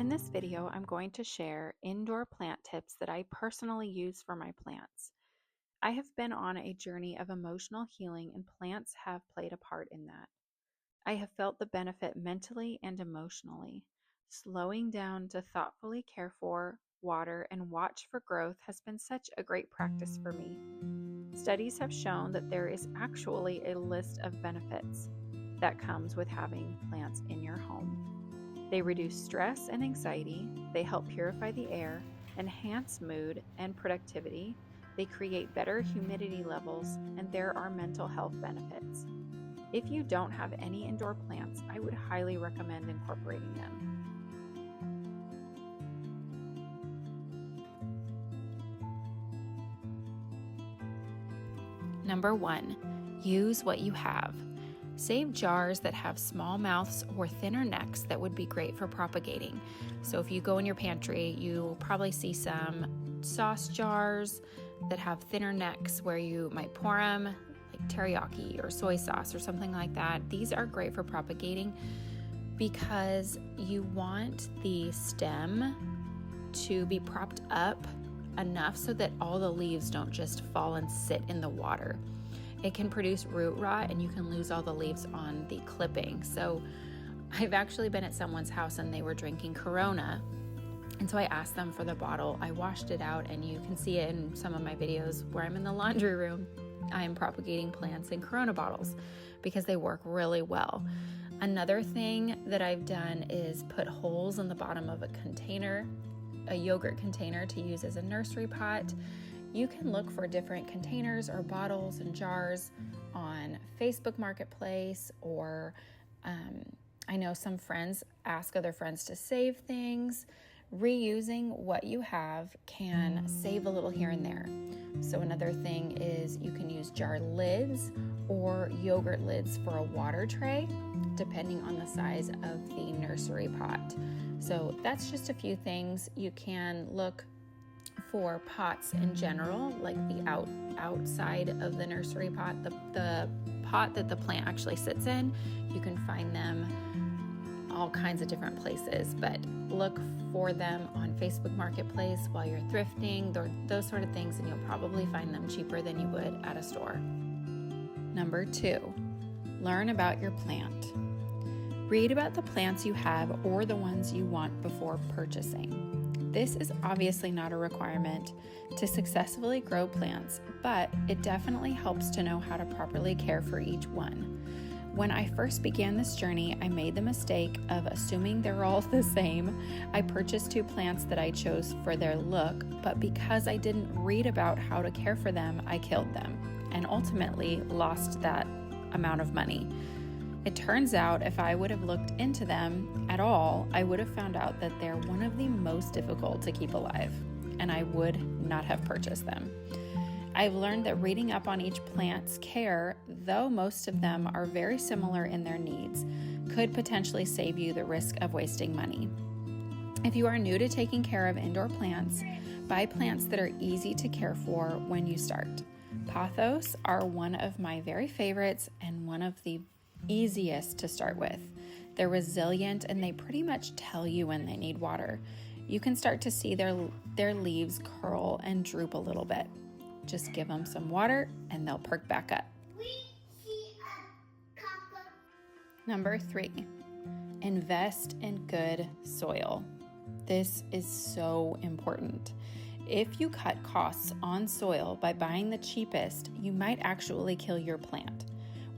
In this video, I'm going to share indoor plant tips that I personally use for my plants. I have been on a journey of emotional healing, and plants have played a part in that. I have felt the benefit mentally and emotionally. Slowing down to thoughtfully care for, water, and watch for growth has been such a great practice for me. Studies have shown that there is actually a list of benefits that comes with having plants in your home. They reduce stress and anxiety, they help purify the air, enhance mood and productivity, they create better humidity levels, and there are mental health benefits. If you don't have any indoor plants, I would highly recommend incorporating them. Number 1, use what you have. Save jars that have small mouths or thinner necks that would be great for propagating. So if you go in your pantry, you'll probably see some sauce jars that have thinner necks where you might pour them, like teriyaki or soy sauce or something like that. These are great for propagating because you want the stem to be propped up enough so that all the leaves don't just fall and sit in the water. It can produce root rot and you can lose all the leaves on the clipping. So I've actually been at someone's house and they were drinking Corona. And so I asked them for the bottle. I washed it out, and you can see it in some of my videos where I'm in the laundry room. I am propagating plants in Corona bottles because they work really well. Another thing that I've done is put holes in the bottom of a container, a yogurt container, to use as a nursery pot. You can look for different containers or bottles and jars on Facebook Marketplace, or I know some friends ask other friends to save things. Reusing what you have can save a little here and there. So another thing is you can use jar lids or yogurt lids for a water tray, depending on the size of the nursery pot. So that's just a few things. You can look for pots in general, like the outside of the nursery pot, the pot that the plant actually sits in. You can find them all kinds of different places, but look for them on Facebook Marketplace while you're thrifting, those sort of things, and you'll probably find them cheaper than you would at a store. Number 2, learn about your plant. Read about the plants you have or the ones you want before purchasing. This is obviously not a requirement to successfully grow plants, but it definitely helps to know how to properly care for each one. When I first began this journey, I made the mistake of assuming they're all the same. I purchased 2 plants that I chose for their look, but because I didn't read about how to care for them, I killed them and ultimately lost that amount of money. It turns out if I would have looked into them at all, I would have found out that they're one of the most difficult to keep alive, and I would not have purchased them. I've learned that reading up on each plant's care, though most of them are very similar in their needs, could potentially save you the risk of wasting money. If you are new to taking care of indoor plants, buy plants that are easy to care for when you start. Pothos are one of my very favorites and one of the easiest to start with. They're resilient and they pretty much tell you when they need water. You can start to see their leaves curl and droop a little bit. Just give them some water and they'll perk back up. Number 3, invest in good soil. This is so important. If you cut costs on soil by buying the cheapest, you might actually kill your plant,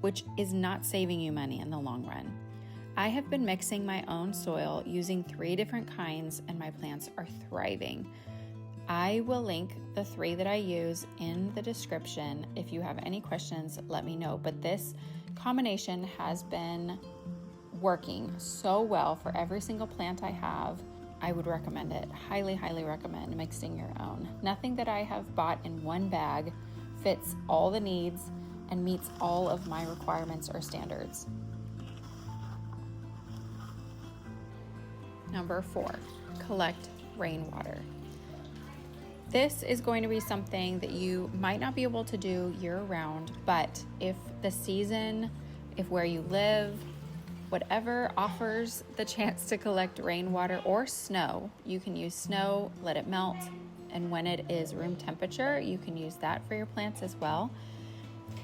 which is not saving you money in the long run. I have been mixing my own soil using 3 different kinds, and my plants are thriving. I will link the 3 that I use in the description. If you have any questions, let me know. But this combination has been working so well for every single plant I have. I would recommend it. Highly, highly recommend mixing your own. Nothing that I have bought in one bag fits all the needs and meets all of my requirements or standards. Number 4, collect rainwater. This is going to be something that you might not be able to do year round, but if where you live Whatever offers the chance to collect rainwater or snow. You can use snow, let it melt, and when it is room temperature, you can use that for your plants as well.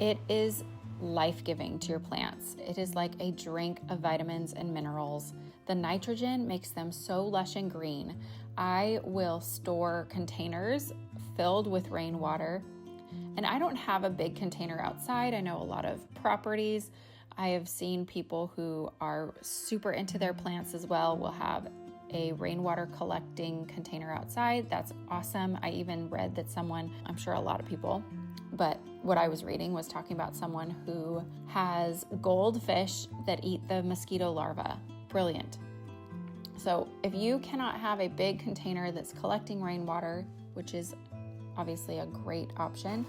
It is life-giving to your plants. It is like a drink of vitamins and minerals. The nitrogen makes them so lush and green. I will store containers filled with rainwater, and I don't have a big container outside. I know a lot of properties. I have seen people who are super into their plants as well will have a rainwater collecting container outside. That's awesome. I even read that someone, I'm sure a lot of people, but what I was reading was talking about someone who has goldfish that eat the mosquito larvae. Brilliant. So if you cannot have a big container that's collecting rainwater, which is obviously a great option,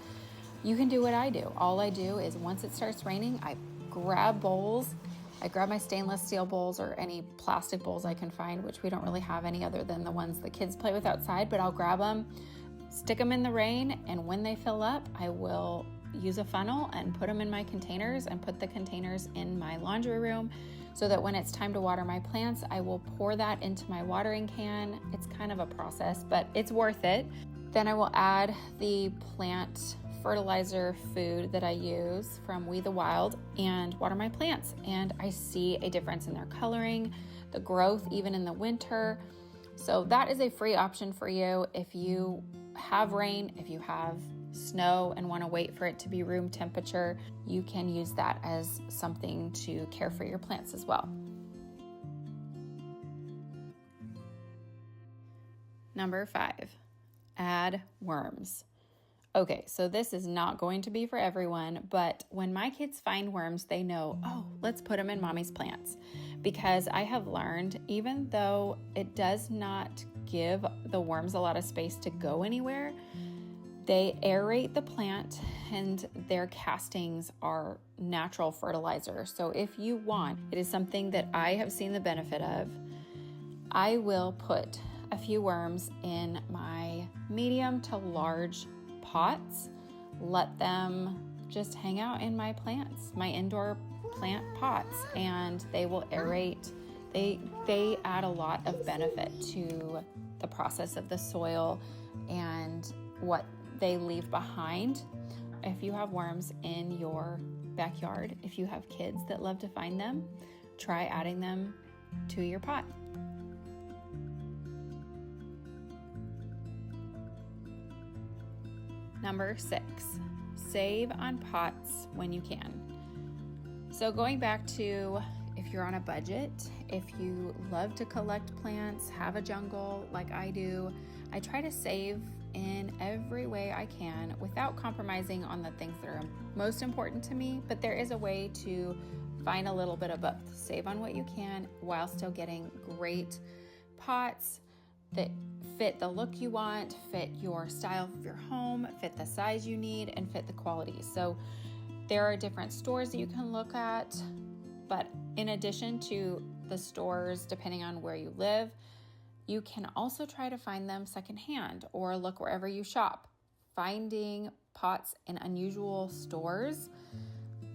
you can do what I do. All I do is once it starts raining, I grab bowls. I grab my stainless steel bowls or any plastic bowls I can find, which we don't really have any other than the ones the kids play with outside, but I'll grab them, stick them in the rain, and when they fill up, I will use a funnel and put them in my containers and put the containers in my laundry room so that when it's time to water my plants, I will pour that into my watering can. It's kind of a process, but it's worth it. Then I will add the plant fertilizer food that I use from We the Wild and water my plants. And I see a difference in their coloring, the growth, even in the winter. So that is a free option for you. If you have rain, if you have snow and want to wait for it to be room temperature, you can use that as something to care for your plants as well. Number 5, add worms. Okay, so this is not going to be for everyone, but when my kids find worms, they know, oh, let's put them in mommy's plants. Because I have learned, even though it does not give the worms a lot of space to go anywhere, they aerate the plant and their castings are natural fertilizer. So if you want, it is something that I have seen the benefit of. I will put a few worms in my medium to large pots, let them just hang out in my plants, my indoor plant pots, and they will aerate. They add a lot of benefit to the process of the soil and what they leave behind. If you have worms in your backyard, if you have kids that love to find them, try adding them to your pot. Number 6, save on pots when you can. So going back to if you're on a budget, if you love to collect plants, have a jungle like I do, I try to save in every way I can without compromising on the things that are most important to me, but there is a way to find a little bit of both. Save on what you can while still getting great pots that fit the look you want, fit your style of your home, fit the size you need, and fit the quality. So there are different stores that you can look at, but in addition to the stores, depending on where you live, you can also try to find them secondhand or look wherever you shop. Finding pots in unusual stores.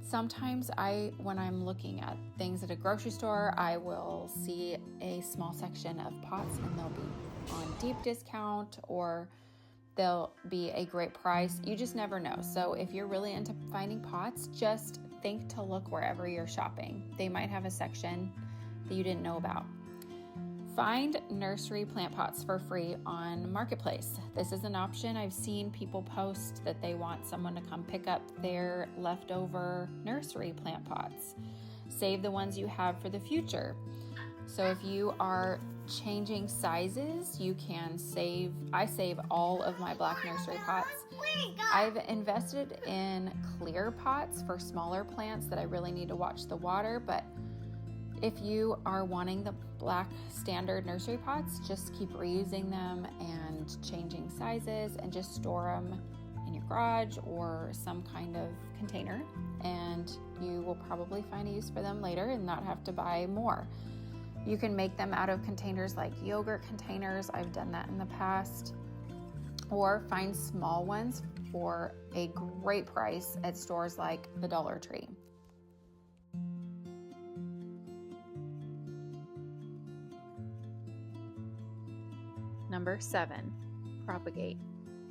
Sometimes when I'm looking at things at a grocery store, I will see a small section of pots and they'll be on deep discount or they'll be a great price. You just never know. So if you're really into finding pots, just think to look wherever you're shopping. They might have a section that you didn't know about. Find nursery plant pots for free on Marketplace. This is an option. I've seen people post that they want someone to come pick up their leftover nursery plant pots. Save the ones you have for the future. So if you are changing sizes, you can save. I save all of my black nursery pots. I've invested in clear pots for smaller plants that I really need to watch the water, but if you are wanting the black standard nursery pots, just keep reusing them and changing sizes and just store them in your garage or some kind of container, and you will probably find a use for them later and not have to buy more. You can make them out of containers like yogurt containers. I've done that in the past. Or find small ones for a great price at stores like the Dollar Tree. Number 7, propagate.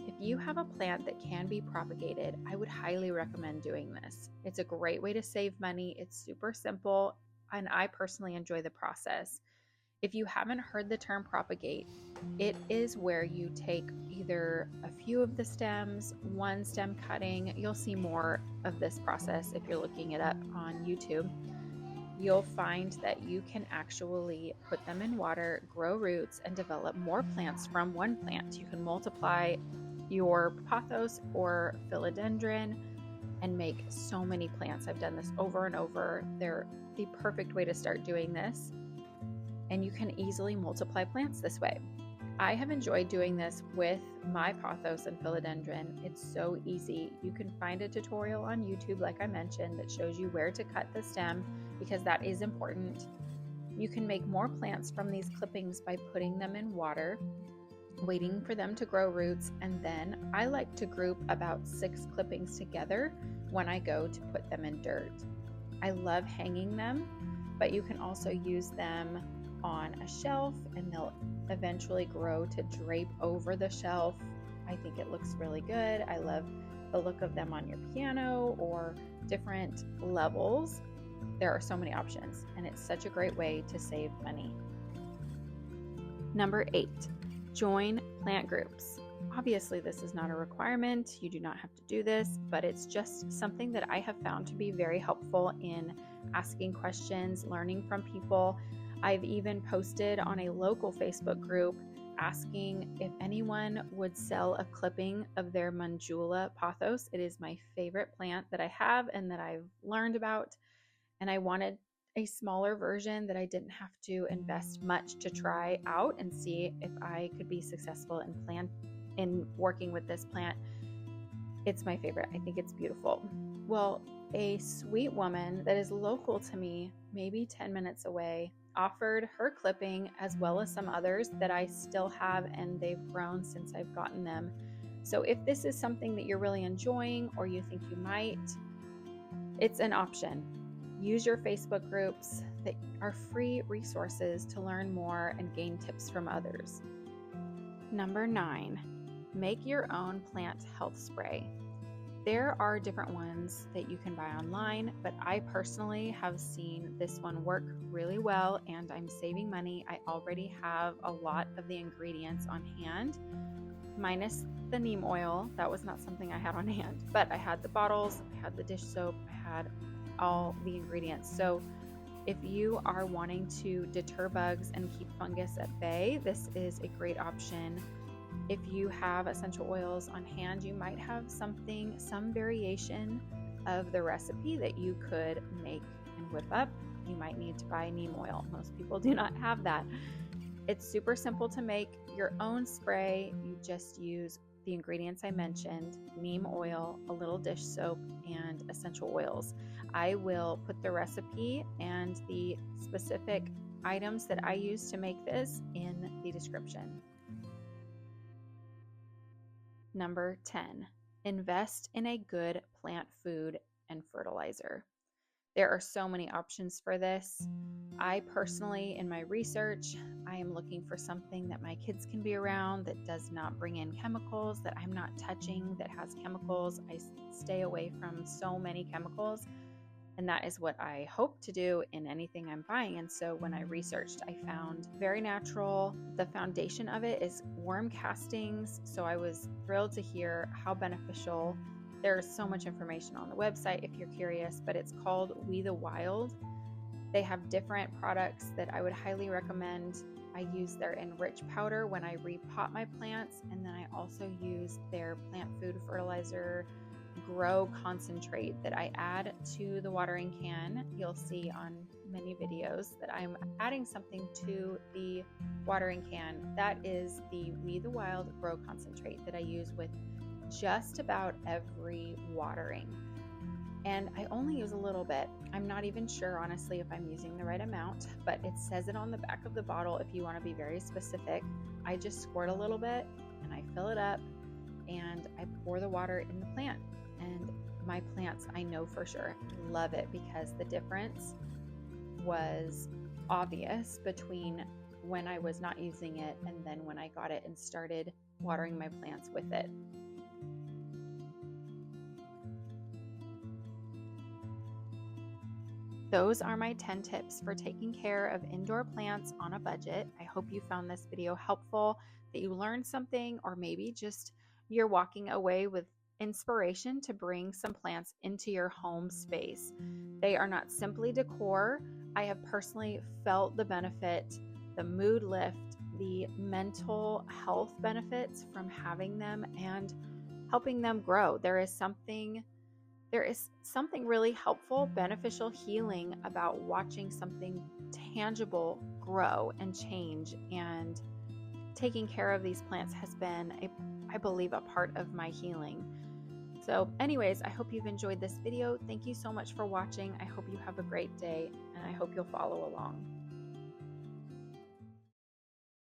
If you have a plant that can be propagated, I would highly recommend doing this. It's a great way to save money. It's super simple, and I personally enjoy the process. If you haven't heard the term propagate, it is where you take either a few of the stems, one stem cutting. You'll see more of this process if you're looking it up on YouTube. You'll find that you can actually put them in water, grow roots, and develop more plants from one plant. You can multiply your pothos or philodendron and make so many plants. I've done this over and over. They're the perfect way to start doing this, and you can easily multiply plants this way. I have enjoyed doing this with my pothos and philodendron. It's so easy. You can find a tutorial on YouTube, like I mentioned, that shows you where to cut the stem, because that is important. You can make more plants from these clippings by putting them in water, waiting for them to grow roots, and then I like to group about 6 clippings together when I go to put them in dirt. I love hanging them, but you can also use them on a shelf and they'll eventually grow to drape over the shelf. I think it looks really good. I love the look of them on your piano or different levels. There are so many options, and it's such a great way to save money. Number 8, join plant groups. Obviously, this is not a requirement. You do not have to do this, but it's just something that I have found to be very helpful in asking questions, learning from people. I've even posted on a local Facebook group asking if anyone would sell a clipping of their Mandula pothos. It is my favorite plant that I have and that I've learned about, and I wanted a smaller version that I didn't have to invest much to try out and see if I could be successful in working with this plant. It's my favorite. I think it's beautiful. Well, a sweet woman that is local to me, maybe 10 minutes away, offered her clipping as well as some others that I still have, and they've grown since I've gotten them. So if this is something that you're really enjoying or you think you might, it's an option. Use your Facebook groups that are free resources to learn more and gain tips from others. Number 9, make your own plant health spray. There are different ones that you can buy online, but I personally have seen this one work really well, and I'm saving money. I already have a lot of the ingredients on hand, minus the neem oil. That was not something I had on hand, but I had the bottles, I had the dish soap, I had all the ingredients. So if you are wanting to deter bugs and keep fungus at bay, this is a great option. If you have essential oils on hand, you might have some variation of the recipe that you could make and whip up. You might need to buy neem oil. Most people do not have that. It's super simple to make your own spray. You just use the ingredients I mentioned: neem oil, a little dish soap, and essential oils. I will put the recipe and the specific items that I use to make this in the description. Number 10, invest in a good plant food and fertilizer. There are so many options for this. I personally, in my research, I am looking for something that my kids can be around, that does not bring in chemicals, that I'm not touching, that has chemicals. I stay away from so many chemicals, and that is what I hope to do in anything I'm buying. And so when I researched, I found very natural. The foundation of it is worm castings, so I was thrilled to hear how beneficial. There's so much information on the website if you're curious, but it's called We the Wild. They have different products that I would highly recommend. I use their enriched powder when I repot my plants, and then I also use their plant food fertilizer grow concentrate that I add to the watering can. You'll see on many videos that I'm adding something to the watering can. That is the We the Wild grow concentrate that I use with just about every watering. And I only use a little bit. I'm not even sure, honestly, if I'm using the right amount, but it says it on the back of the bottle if you want to be very specific. I just squirt a little bit and I fill it up and I pour the water in the plant. And my plants, I know for sure, love it, because the difference was obvious between when I was not using it, and then when I got it and started watering my plants with it. Those are my 10 tips for taking care of indoor plants on a budget. I hope you found this video helpful, that you learned something, or maybe just you're walking away with inspiration to bring some plants into your home space. They are not simply decor. I have personally felt the benefit, the mood lift, the mental health benefits from having them and helping them grow. There is something really helpful, beneficial, healing about watching something tangible grow and change. And taking care of these plants has been, I believe, a part of my healing. So anyways, I hope you've enjoyed this video. Thank you so much for watching. I hope you have a great day, and I hope you'll follow along.